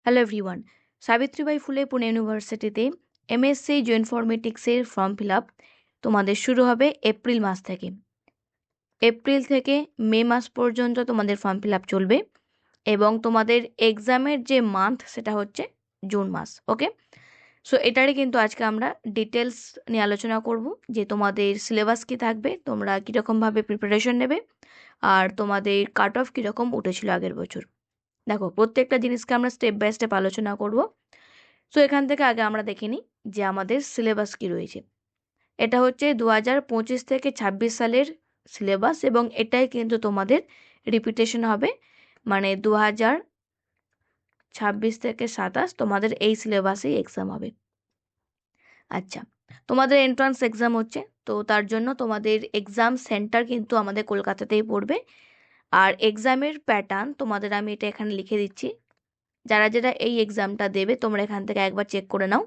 Hello everyone, Savitribai ফুলে পুনে ইউনিভার্সিটিতে MSc জিওইনফরমেটিক্সের form fill up তোমাদের শুরু হবে এপ্রিল মাস থেকে। এপ্রিল থেকে মে মাস পর্যন্ত তোমাদের ফর্ম ফিল আপ চলবে এবং তোমাদের এক্সামের যে মান্থ সেটা হচ্ছে জুন মাস। ওকে, সো এটারে কিন্তু আজকে আমরা ডিটেলস নিয়ে আলোচনা করব যে তোমাদের সিলেবাস কী থাকবে, তোমরা কীরকমভাবে প্রিপারেশন নেবে, আর তোমাদের কাট অফ কীরকম উঠেছিল আগের বছর। দেখো, প্রত্যেকটা জিনিসকে আমরা স্টেপ বাই স্টেপ আলোচনা করব। সো এখান থেকে আগে আমরা দেখে নিই যে আমাদের সিলেবাস কী রয়েছে। এটা হচ্ছে 2025 থেকে 26 সালের সিলেবাস এবং এটাই কিন্তু তোমাদের রিপিটেশন হবে, মানে 2026 থেকে 27 তোমাদের এই সিলেবাসেই এক্সাম হবে। আচ্ছা, তোমাদের এন্ট্রান্স এক্সাম হচ্ছে, তো তার জন্য তোমাদের এক্সাম সেন্টার কিন্তু আমাদের কলকাতাতেই পড়বে। আর এক্সামের প্যাটার্ন তোমাদের আমি এটা এখানে লিখে দিচ্ছি। যারা যারা এই এক্সামটা দেবে তোমরা এখান থেকে একবার চেক করে নাও।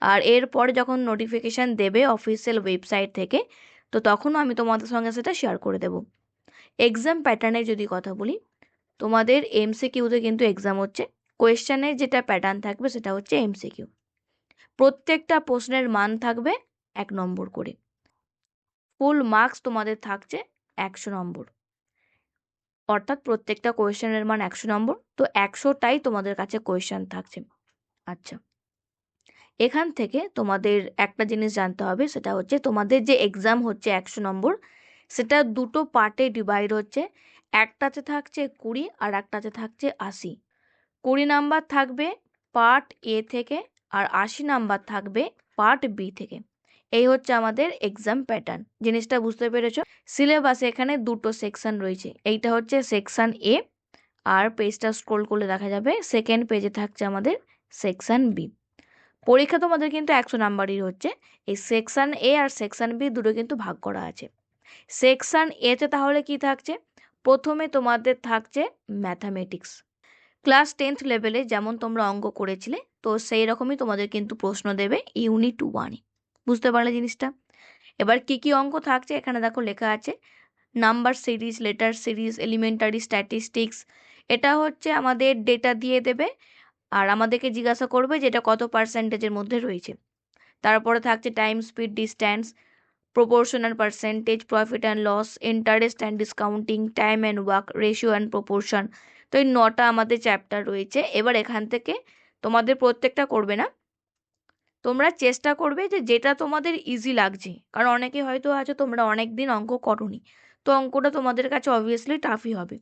আর এরপরে যখন নোটিফিকেশান দেবে অফিসিয়াল ওয়েবসাইট থেকে, তো তখনও আমি তোমাদের সঙ্গে সেটা শেয়ার করে দেবো। এক্সাম প্যাটার্নের যদি কথা বলি, তোমাদের এমসিকিউতে কিন্তু এক্সাম হচ্ছে। কোয়েশ্চেনের যেটা প্যাটার্ন থাকবে সেটা হচ্ছে এমসিকিউ। প্রত্যেকটা প্রশ্নের মান থাকবে 1 নম্বর করে। ফুল মার্কস তোমাদের থাকছে 100 নম্বর, অর্থাৎ প্রত্যেকটা কোয়েশ্চেনের মান 100 নম্বর। তো 100টাই তোমাদের কাছে কোয়েশ্চেন থাকছে। আচ্ছা, এখান থেকে তোমাদের একটা জিনিস জানতে হবে, সেটা হচ্ছে তোমাদের যে এক্সাম হচ্ছে 100 নম্বর, সেটা দুটো পার্টে ডিভাইড হচ্ছে। একটাতে থাকছে 20 আর একটাতে থাকছে 80। 20 নাম্বার থাকবে পার্ট এ থেকে আর 80 নাম্বার থাকবে পার্ট বি থেকে। এই হচ্ছে আমাদের এক্সাম প্যাটার্ন। জিনিসটা বুঝতে পেরেছো? সিলেবাসে এখানে দুটো সেকশন রয়েছে। এইটা হচ্ছে সেকশন এ, আর পেজটা স্ক্রোল করলে দেখা যাবে সেকেন্ড পেজে থাকছে আমাদের সেকশন বি। পরীক্ষা তোমাদের কিন্তু 100 নাম্বারই হচ্ছে। এই সেকশন এ আর সেকশন বি দুটো কিন্তু ভাগ করা আছে। সেকশন এতে তাহলে কি থাকছে? প্রথমে তোমাদের থাকছে ম্যাথামেটিক্স। ক্লাস 10th লেভেলে যেমন তোমরা অঙ্ক করেছিলে, তো সেই রকমই তোমাদের কিন্তু প্রশ্ন দেবে ইউনিট 1-এ। বুঝতে পারলে জিনিসটা? এবার কি কি অঙ্ক থাকছে এখানে দেখো লেখা আছে। Number series, letter series, elementary statistics. এটা হচ্ছে আমাদের ডেটা দিয়ে দেবে আর আমাদেরকে জিজ্ঞাসা করবে যে এটা কত পার্সেন্টেজের মধ্যে রয়েছে। তারপরে থাকছে time, speed, distance, proportion and percentage, profit and loss, interest and discounting, time and work, ratio and proportion. তো এই 9টা আমাদের চ্যাপ্টার রয়েছে। এবার এখান থেকে তোমাদের প্রত্যেকটা করবে না, তোমরা চেষ্টা করবে যে যেটা তোমাদের ইজি লাগছে, কারণ অনেকে হয়তো আছে তোমরা অনেক দিন অঙ্ক করোনি, তো অঙ্কটা তোমাদের কাছে অবভিয়াসলি টাফই হবে।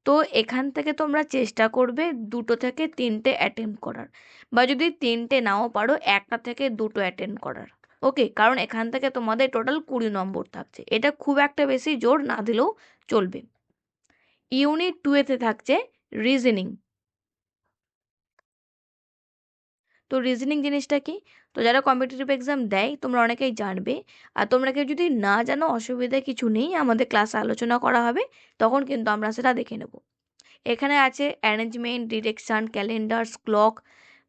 তো এখান থেকে তোমরা চেষ্টা করবে 2 থেকে 3টে অ্যাটেম্প করার, বা যদি 3টে নাও পারো 1টা থেকে 2টো অ্যাটেম্প করার। ওকে, কারণ এখান থেকে তোমাদের টোটাল 20 নম্বর থাকছে। এটা খুব একটা বেশি জোর না দিলেও চলবে। ইউনিট 2-এতে থাকছে রিজনিং। তো রিজনিং জিনিসটা কি? তো যারা কম্পিটিটিভ এক্সাম দেয় তোমরা অনেকেই জানবে। আর তোমরা কেউ যদি না জানো, অসুবিধা কিছু নেই, আমাদের ক্লাসে আলোচনা করা হবে, তখন কিন্তু আমরা সেটা দেখে নেব। এখানে আছে arrangement, direction, calendars, clock,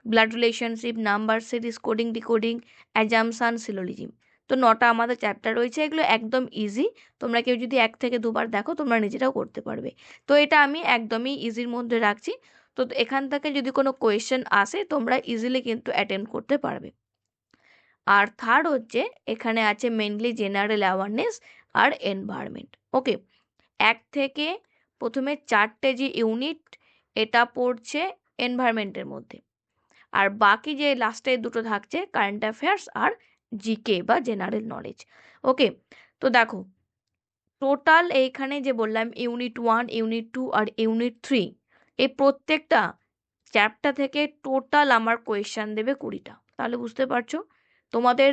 blood relationship, number series, coding, decoding, assumption, syllogism. তো 9টা আমাদের চ্যাপ্টার রয়েছে। এগুলো একদম ইজি, তোমরা কেউ যদি 1 থেকে 2বার দেখো তোমরা নিজেরাও করতে পারবে। তো এটা আমি একদমই ইজির মধ্যে রাখছি। তো এখান থেকে যদি কোনো কোয়েশ্চেন আসে তোমরা ইজিলি কিন্তু অ্যাটেম্প করতে পারবে। আর থার্ড হচ্ছে এখানে আছে মেনলি জেনারেল অ্যাওয়ারনেস আর এনভায়রনমেন্ট। ওকে, 1 থেকে প্রথমে 4টে যে ইউনিট, এটা পড়ছে এনভায়রনমেন্টের মধ্যে। আর বাকি যে লাস্টে দুটো থাকছে কারেন্ট অ্যাফেয়ার্স আর জিকে বা জেনারেল নলেজ। ওকে, তো দেখো টোটাল এইখানে যে বললাম ইউনিট 1, ইউনিট 2 আর ইউনিট 3, এই প্রত্যেকটা চ্যাপ্টার থেকে টোটাল আমার কোয়েশ্চান দেবে 20টা। তাহলে বুঝতে পারছো তোমাদের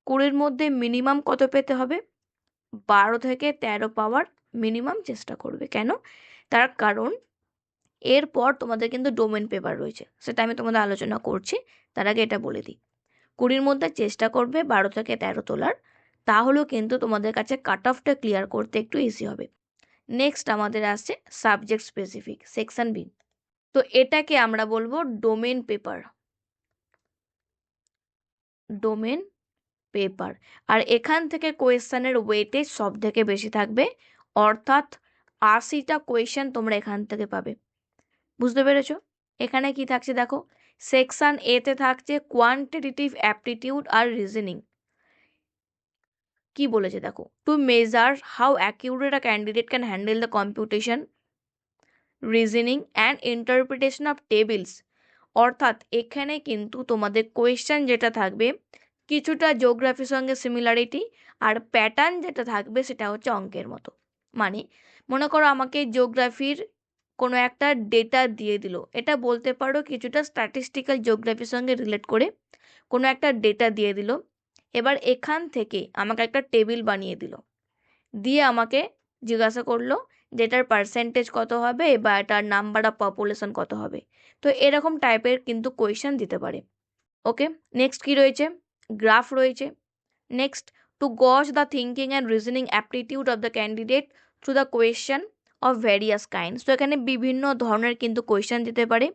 20-র মধ্যে মিনিমাম কত পেতে হবে? 12 থেকে 13 পাওয়ার মিনিমাম চেষ্টা করবে। কেন? তার কারণ এরপর তোমাদের কিন্তু ডোমেন পেপার রয়েছে, সেটা আমি তোমাদের আলোচনা করছি। তার আগে এটা বলে দিই, 20-র মধ্যে চেষ্টা করবে 12 থেকে 13 তোলার, তাহলেও কিন্তু তোমাদের কাছে কাট অফটা ক্লিয়ার করতে একটু ইজি হবে। নেক্সট আমাদের আসছে সাবজেক্ট স্পেসিফিক সেকশন বি। তো এটাকে আমরা বলবো ডোমেন পেপার। Domain paper. আর এখান থেকে কোয়েশ্চেনের ওয়েটেজ সব থেকে বেশি থাকবে, অর্থাৎ 80টা কোয়েশ্চেন তোমরা এখান থেকে পাবে। বুঝতে পেরেছো? এখানে কি থাকছে দেখো, সেকশন এতে থাকছে কোয়ান্টিটেটিভ অ্যাপটিটিউড আর রিজনিং। কি বলেছে দেখো, to measure how accurate a candidate can handle the computation, reasoning and interpretation of tables. অর্থাৎ এখানে কিন্তু তোমাদের কোয়েশ্চেন যেটা থাকবে কিছুটা জিওগ্রাফির সঙ্গে সিমিলারিটি, আর প্যাটার্ন যেটা থাকবে সেটা হচ্ছে অঙ্কের মতো। মানে মনে করো আমাকে জিওগ্রাফির কোনো একটা ডেটা দিয়ে দিল, এটা বলতে পারো কিছুটা স্ট্যাটিস্টিক্যাল জিওগ্রাফির সঙ্গে রিলেট করে কোনো একটা ডেটা দিয়ে দিল। এবার এখান থেকে আমাকে একটা টেবিল বানিয়ে দিল, দিয়ে আমাকে জিজ্ঞাসা করলো যেটার পার্সেন্টেজ কত হবে বা এটার নাম্বার অফ পপুলেশন কত হবে। তো এরকম টাইপের কিন্তু কোয়েশ্চেন দিতে পারে। ওকে, নেক্সট কি রয়েছে, গ্রাফ রয়েছে। নেক্সট, টু গজ the thinking and reasoning aptitude of the candidate through the question of various kinds. তো এখানে বিভিন্ন ধরনের কিন্তু কোয়েশ্চেন দিতে পারে।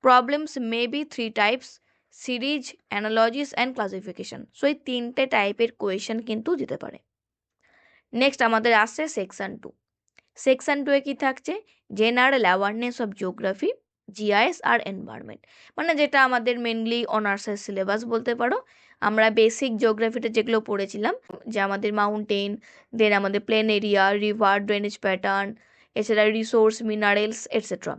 Problems may be three types, series, অ্যানালজিস and classification. So এই তিনটে টাইপের কোয়েশ্চেন কিন্তু দিতে পারে। নেক্সট আমাদের আসছে সেকশন 2। সেকশন 2 এ কি থাকছে, general awareness of geography, GIS আর এনভায়রনমেন্ট। মানে যেটা আমাদের মেনলি অনার্সের সিলেবাস বলতে পারো। আমরা বেসিক জিওগ্রাফিতে যেগুলো পড়েছিলাম, যে আমাদের মাউন্টেন, দেন আমাদের plain area, river, drainage pattern, এছাড়া রিসোর্স, মিনারেলস এটসেট্রা।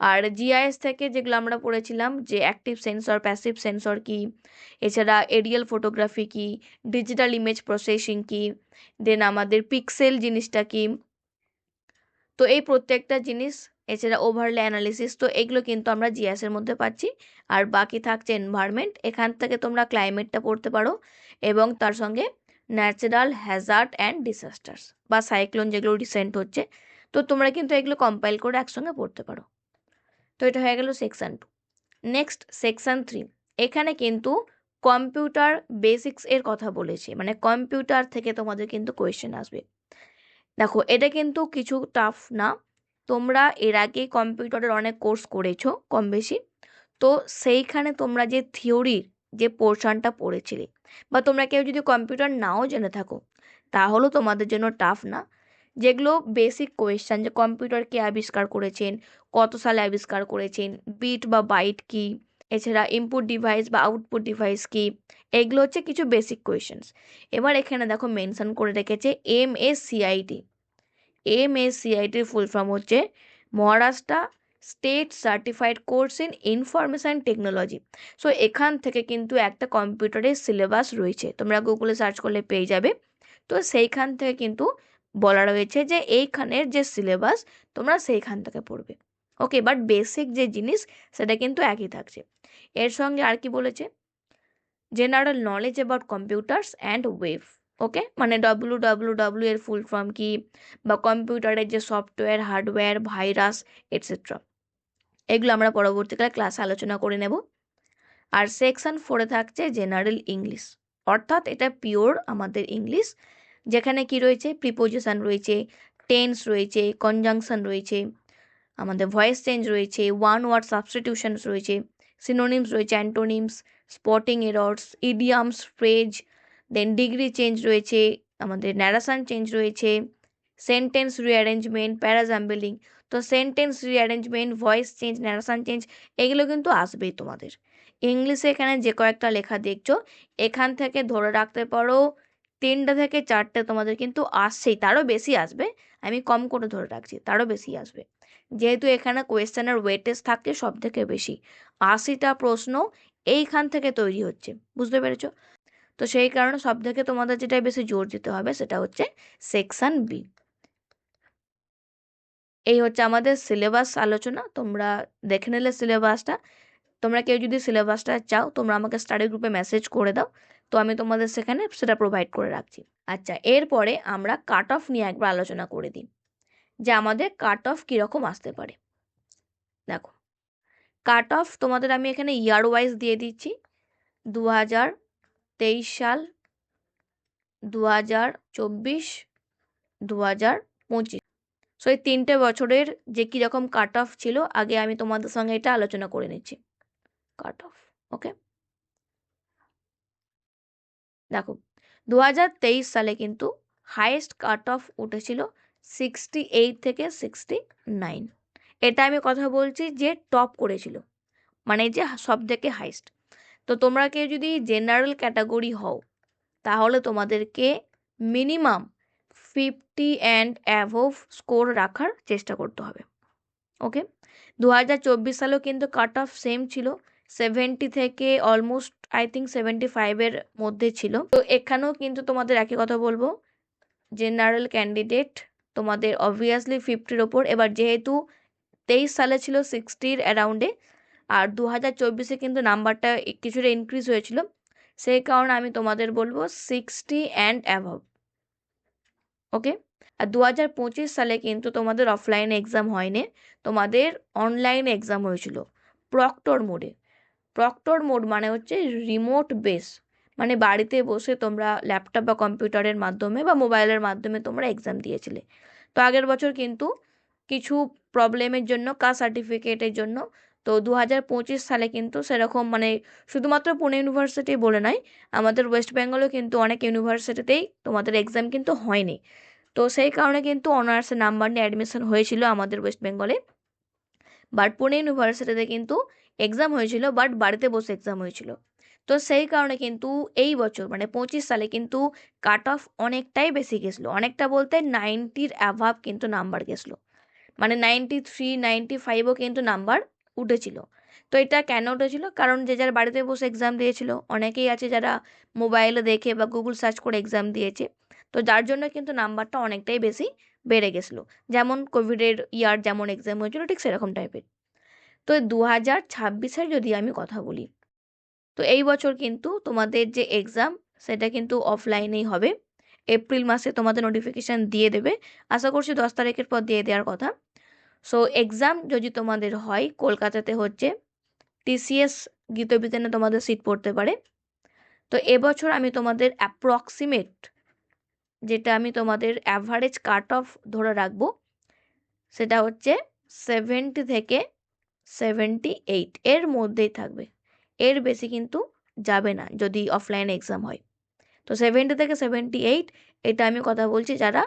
আর জিআইএস থেকে যেগুলো আমরা পড়েছিলাম, যে অ্যাক্টিভ সেন্সর, প্যাসিভ সেন্সর কি, এছাড়া এরিয়াল ফটোগ্রাফি কি, ডিজিটাল ইমেজ প্রসেসিং কি, দেন আমাদের পিক্সেল জিনিসটা কি। তো এই প্রত্যেকটা জিনিস, এছাড়া ওভারলে অ্যানালিসিস, তো এগুলো কিন্তু আমরা জিএস এর মধ্যে পাচ্ছি। আর বাকি থাকছে এনভায়রনমেন্ট, এখান থেকে তোমরা ক্লাইমেটটা পড়তে পারো এবং তার সঙ্গে ন্যাচারাল হ্যাজার্ড অ্যান্ড ডিসাস্টার্স বা সাইক্লোন যেগুলো রিসেন্ট হচ্ছে, তো তোমরা কিন্তু এগুলো কম্পাইল করে একসঙ্গে পড়তে পারো। তো এটা হয়ে গেল সেকশন 2। নেক্সট সেকশন 3, এখানে কিন্তু কম্পিউটার বেসিক্স এর কথা বলেছে, মানে কম্পিউটার থেকে তোমাদের কিন্তু কোয়েশ্চেন আসবে। দেখো এটা কিন্তু কিছু টাফ না, তোমরা এর আগে কম্পিউটারের অনেক কোর্স করেছো কম বেশি, তো সেইখানে তোমরা যে থিওরির যে পোর্শনটা পড়েছিলে, বা তোমরা কেউ যদি কম্পিউটার নাও জেনে থাকো তাহলেও তোমাদের জন্য টাফ না। যেগুলো বেসিক কোয়েশ্চেন, যে কম্পিউটার কে আবিষ্কার করেছেন, কত সালে আবিষ্কার করেছেন, বিট বা বাইট কি, এছাড়া ইনপুট ডিভাইস বা আউটপুট ডিভাইস কি, এগুলো হচ্ছে কিছু বেসিক কোয়েশ্চেন্স। এবার এখানে দেখো মেনশন করে রেখেছে MSCIT। MSCIটির ফুল ফর্ম হচ্ছে Maharashtra state certified course in information technology. So এখান থেকে কিন্তু একটা কম্পিউটারের সিলেবাস রয়েছে, তোমরা গুগলে সার্চ করলে পেয়ে যাবে। তো সেইখান থেকে কিন্তু বলা রয়েছে যে এইখানের যে সিলেবাস তোমরা সেইখান থেকে পড়বে। ওকে, বাট বেসিক যে জিনিস সেটা কিন্তু একই থাকছে। এর সঙ্গে আর কি বলেছে, general knowledge about computers and web. Okay, মানে WWW এর ফুল ফর্ম কি, বা কম্পিউটারের যে সফটওয়্যার, হার্ডওয়্যার, ভাইরাস এটসেট্রা, এগুলো আমরা পরবর্তীকালে ক্লাসে আলোচনা করে নেব। আর সেকশন 4-এ থাকছে জেনারেল ইংলিশ, অর্থাৎ এটা পিওর আমাদের ইংলিশ, যেখানে কি রয়েছে, প্রিপোজিশন রয়েছে, টেন্স রয়েছে, কনজাংশন রয়েছে, আমাদের ভয়েস চেঞ্জ রয়েছে, ওয়ান ওয়ার্ড সাবস্টিটিউশনস রয়েছে, সিনোনিমস রয়েছে, antonyms, spotting errors, idioms, phrase, then degree change রয়েছে, আমাদের ন্যারেশন চেঞ্জ রয়েছে, সেন্টেন্স রিঅ্যারেঞ্জমেন্ট, প্যারাজাম্বলিং। তো sentence rearrangement, voice change, narration change, এগুলো কিন্তু আসবেই তোমাদের। ইংলিশে এখানে যে কয়েকটা লেখা দেখছো, এখান থেকে ধরে রাখতে পারো 3টে থেকে 4টে তোমাদের কিন্তু আসছেই, তারও বেশি আসবে। আমি কম করে ধরে রাখছি, তারও বেশি আসবে, যেহেতু এখানে কোয়েশ্চেনের ওয়েটেজ থাকে সব থেকে বেশি। 80টা প্রশ্ন এইখান থেকে তৈরি হচ্ছে, বুঝতে পেরেছো? তো সেই কারণে সব থেকে তোমাদের যেটা বেশি জোর দিতে হবে সেটা হচ্ছে সেকশন বি। এই হচ্ছে আমাদের সিলেবাস আলোচনা, তোমরা দেখে নিলে সিলেবাসটা। তোমরা কেউ যদি সিলেবাসটা চাও তোমরা আমাকে স্টাডি গ্রুপে মেসেজ করে দাও, তো আমি তোমাদের সেখানে সেটা প্রোভাইড করে রাখছি। আচ্ছা, এরপরে আমরা কাট অফ নিয়ে একবার আলোচনা করে দিই, যে আমাদের কাট অফ কীরকম আসতে পারে। দেখো, কাট অফ তোমাদের আমি এখানে ইয়ার ওয়াইজ দিয়ে দিচ্ছি, 2023 সাল, 2024, 2025। সো এই 3টে বছরের যে কীরকম কাট অফ ছিল, আগে আমি তোমাদের সঙ্গে এটা আলোচনা করে নিচ্ছি। কাট অফ, ওকে, দেখো 2023 সালে কিন্তু হাইয়েস্ট কাট অফ উঠেছিল 68 থেকে 69। এটা আমি কথা বলছি যে টপ করেছিল, মানে যে সব থেকে হাইস্ট। তো তোমরা কেউ যদি জেনারেল ক্যাটাগরি হও তাহলে তোমাদেরকে মিনিমাম 50 অ্যান্ড অ্যাভোভ স্কোর রাখার চেষ্টা করতে হবে। ওকে, 2024 সালেও কিন্তু কাট অফ সেম ছিল, 70 থেকে অলমোস্ট আই থিঙ্ক 75-এর মধ্যে ছিল। তো এখানেও কিন্তু তোমাদের একই কথা বলবো, জেনারেল ক্যান্ডিডেট তোমাদের অবভিয়াসলি 50-র ওপর। এবার যেহেতু 23 সালে ছিল 60-র অ্যারাউন্ডে, আর 2024-এ কিন্তু নাম্বারটা কিছুটা ইনক্রিজ হয়েছিল, সেই কারণে আমি তোমাদের বলবো 60 অ্যান্ড অ্যাভভ। ওকে, আর 2025 সালে কিন্তু তোমাদের অফলাইনে এক্সাম হয়নি, তোমাদের অনলাইনে এক্সাম হয়েছিল প্রক্টর মোডে। প্রক্টর মোড মানে হচ্ছে রিমোট বেস, মানে বাড়িতে বসে তোমরা ল্যাপটপ বা কম্পিউটারের মাধ্যমে বা মোবাইলের মাধ্যমে তোমরা এক্সাম দিয়েছিলে। তো আগের বছর কিন্তু কিছু প্রবলেমের জন্য, কাস্ট সার্টিফিকেটের জন্য, তো 2025 সালে কিন্তু সেরকম মানে শুধুমাত্র পুনে ইউনিভার্সিটি বলে নয়, আমাদের ওয়েস্ট বেঙ্গলেও কিন্তু অনেক ইউনিভার্সিটিতেই তোমাদের এক্সাম কিন্তু হয়নি। তো সেই কারণে কিন্তু অনার্সের নাম্বার নিয়ে অ্যাডমিশন হয়েছিল আমাদের ওয়েস্ট বেঙ্গলে, বাট পুনে ইউনিভার্সিটিতে কিন্তু এক্সাম হয়েছিল, বাট বাড়িতে বসে এক্সাম হয়েছিল। তো সেই কারণে কিন্তু এই বছর মানে 25 সালে কিন্তু কাট অফ অনেকটাই বেশি গেছিলো, অনেকটা বলতে 90-র অ্যাভাব কিন্তু নাম্বার গেছিলো, মানে 93, 95ও কিন্তু নাম্বার উঠেছিল। তো এটা কেন উঠেছিল? কারণ যে যার বাড়িতে বসে এক্সাম দিয়েছিল, অনেকেই আছে যারা মোবাইলে দেখে বা গুগল সার্চ করে এক্সাম দিয়েছে, তো যার জন্য কিন্তু নাম্বারটা অনেকটাই বেশি বেড়ে গেছিলো। যেমন কোভিডের ইয়ার যেমন এক্সাম হয়েছিল ঠিক সেরকম টাইপের। তো 2026-এর যদি আমি কথা বলি, তো এই বছর কিন্তু তোমাদের যে এক্সাম সেটা কিন্তু অফলাইনেই হবে। এপ্রিল মাসে তোমাদের নোটিফিকেশান দিয়ে দেবে, আশা করছি 10 তারিখের পর দিয়ে দেওয়ার কথা। সো এক্সাম যদি তোমাদের হয়, কলকাতাতে হচ্ছে টিসিএস গীতবিতানে তোমাদের সিট পড়তে পারে। তো এবছর আমি তোমাদের অ্যাপ্রক্সিমেট, যেটা আমি তোমাদের অ্যাভারেজ কাট অফ ধরে রাখবো, সেটা হচ্ছে 70 থেকে 78 এর মধ্যেই থাকবে, এর বেশি কিন্তু যাবে না যদি অফলাইনে এক্সাম হয়। তো 70 থেকে 78, এটা আমি কথা বলছি যারা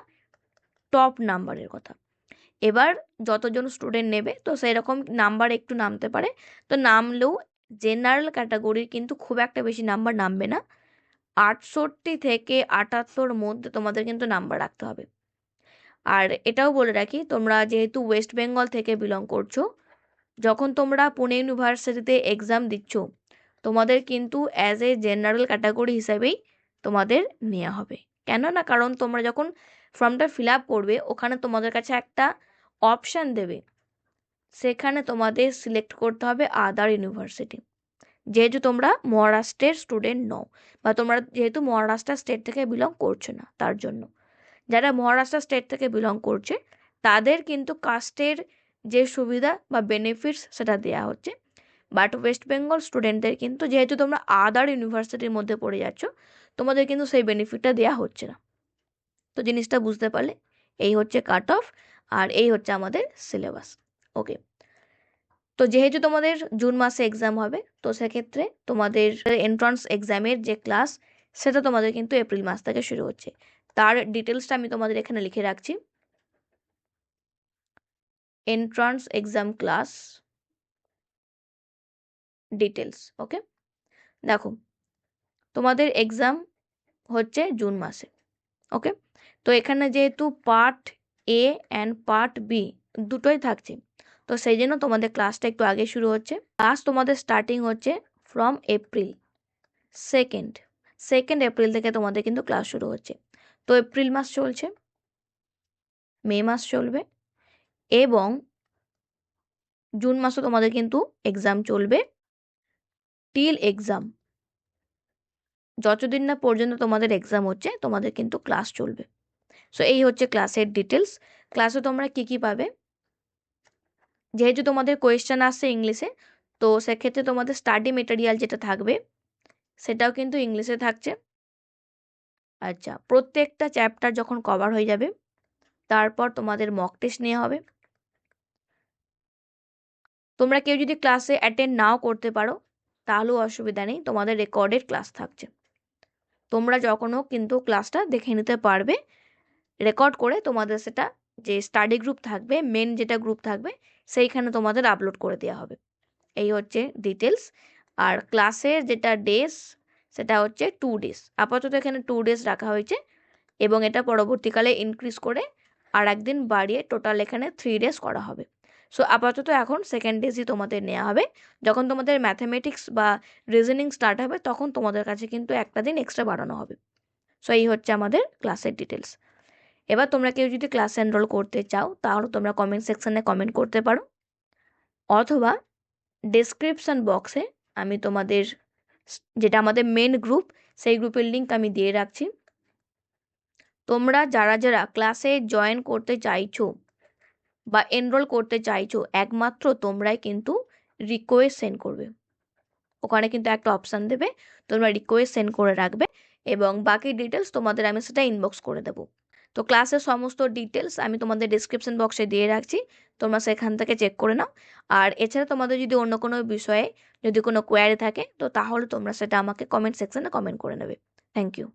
টপ নাম্বারের কথা। এবার যতজন স্টুডেন্ট নেবে তো সেই রকম নাম্বার একটু নামতে পারে, তো নামলেও জেনারেল ক্যাটাগরির কিন্তু খুব একটা বেশি নাম্বার নামবে না, 68 থেকে 78-র মধ্যে তোমাদের কিন্তু নাম্বার রাখতে হবে। আর এটাও বলে রাখি, তোমরা যেহেতু ওয়েস্ট বেঙ্গল থেকে বিলং করছো, যখন তোমরা পুনে ইউনিভার্সিটিতে এক্সাম দিচ্ছ, তোমাদের কিন্তু অ্যাজ এ জেনারেল ক্যাটাগরি হিসাবেই তোমাদের নেওয়া হবে। কেন না, কারণ তোমরা যখন ফর্মটা ফিল আপ করবে ওখানে তোমাদের কাছে একটা অপশান দেবে, সেখানে তোমাদের সিলেক্ট করতে হবে আদার ইউনিভার্সিটি। যেহেতু তোমরা মহারাষ্ট্রের স্টুডেন্ট নও, বা তোমরা যেহেতু মহারাষ্ট্র স্টেট থেকে বিলং করছো না, তার জন্য যারা মহারাষ্ট্র স্টেট থেকে বিলং করছে তাদের কিন্তু কাস্টের যে সুবিধা বা বেনিফিটস সেটা দেওয়া হচ্ছে, বাট ওয়েস্ট বেঙ্গল স্টুডেন্টদের কিন্তু যেহেতু তোমরা আদার ইউনিভার্সিটির মধ্যে পড়ে যাচ্ছ, তোমাদের কিন্তু সেই বেনিফিটটা দেওয়া হচ্ছে না। তো জিনিসটা বুঝতে পারলে, এই হচ্ছে কাট অফ, আর এই হচ্ছে আমাদের সিলেবাস। ওকে, তো যেহেতু তোমাদের জুন মাসে এক্সাম হবে, তো সেক্ষেত্রে তোমাদের এন্ট্রান্স এক্সামের যে ক্লাস সেটা তোমাদের কিন্তু এপ্রিল মাস থেকে শুরু হচ্ছে। তার ডিটেলসটা আমি তোমাদের এখানে লিখে রাখছি। Entrance exam class details. Okay, দেখো তোমাদের এক্সাম হচ্ছে জুন মাসে। ওকে, তো এখানে যেহেতু part A and part B দুটোই থাকছে, তো সেই জন্য তোমাদের ক্লাসটা একটু আগে শুরু হচ্ছে। ক্লাস তোমাদের স্টার্টিং হচ্ছে ফ্রম এপ্রিল 2nd এপ্রিল থেকে তোমাদের কিন্তু ক্লাস শুরু হচ্ছে। তো এপ্রিল মাস চলছে, মে মাস চলবে, এবং জুন মাসও তোমাদের কিন্তু এক্সাম চলবে টিল এক্সাম, যতদিন না পর্যন্ত তোমাদের এক্সাম হচ্ছে তোমাদের কিন্তু ক্লাস চলবে। সো এই হচ্ছে ক্লাসের ডিটেলস। ক্লাসে তোমরা কী কী পাবে, যেহেতু তোমাদের কোয়েশ্চেন আসছে ইংলিশে, তো সেক্ষেত্রে তোমাদের স্টাডি মেটেরিয়াল যেটা থাকবে সেটাও কিন্তু ইংলিশে থাকছে। আচ্ছা, প্রত্যেকটা চ্যাপ্টার যখন কভার হয়ে যাবে তারপর তোমাদের মক টেস্ট নেওয়া হবে। তোমরা কেউ যদি ক্লাসে অ্যাটেন্ড নাও করতে পারো তাহলেও অসুবিধা নেই, তোমাদের রেকর্ডেড ক্লাস থাকছে, তোমরা যখনও কিন্তু ক্লাসটা দেখে নিতে পারবে, রেকর্ড করে তোমাদের সেটা যে স্টাডি গ্রুপ থাকবে, মেন যেটা গ্রুপ থাকবে সেইখানে তোমাদের আপলোড করে দেওয়া হবে। এই হচ্ছে ডিটেলস। আর ক্লাসের যেটা ডেস সেটা হচ্ছে 2 ডেজ, আপাতত এখানে 2 ডেজ রাখা হয়েছে এবং এটা পরবর্তীকালে ইনক্রিজ করে আর একদিন বাড়িয়ে টোটাল এখানে 3 ডেজ করা হবে। সো আপাতত এখন সেকেন্ড ডেজই তোমাদের নেওয়া হবে। যখন তোমাদের ম্যাথামেটিক্স বা রিজনিং স্টার্ট হবে তখন তোমাদের কাছে কিন্তু একটা দিন এক্সট্রা বাড়ানো হবে। সো এই হচ্ছে আমাদের ক্লাসের ডিটেলস। এবার তোমরা কেউ যদি ক্লাসে এনরোল করতে চাও তাহলে তোমরা কমেন্ট সেকশানে কমেন্ট করতে পারো, অথবা ডেসক্রিপশন বক্সে আমি তোমাদের যেটা আমাদের মেন গ্রুপ সেই গ্রুপের লিঙ্ক আমি দিয়ে রাখছি। তোমরা যারা যারা ক্লাসে জয়েন করতে চাইছো বা এনরোল করতে চাইছো একমাত্র তোমরাই কিন্তু রিকোয়েস্ট সেন্ড করবে। ওখানে কিন্তু একটা অপশান দেবে, তোমরা রিকোয়েস্ট সেন্ড করে রাখবে এবং বাকি ডিটেলস তোমাদের আমি সেটা ইনবক্স করে দেবো। তো ক্লাসের সমস্ত ডিটেলস আমি তোমাদের ডিসক্রিপশন বক্সে দিয়ে রাখছি, তোমরা সেখান থেকে চেক করে নাও। আর এছাড়া তোমাদের যদি অন্য কোনো বিষয়ে যদি কোনো কোয়ারি থাকে তো তাহলে তোমরা সেটা আমাকে কমেন্ট সেকশনে কমেন্ট করে নেবে। Thank you.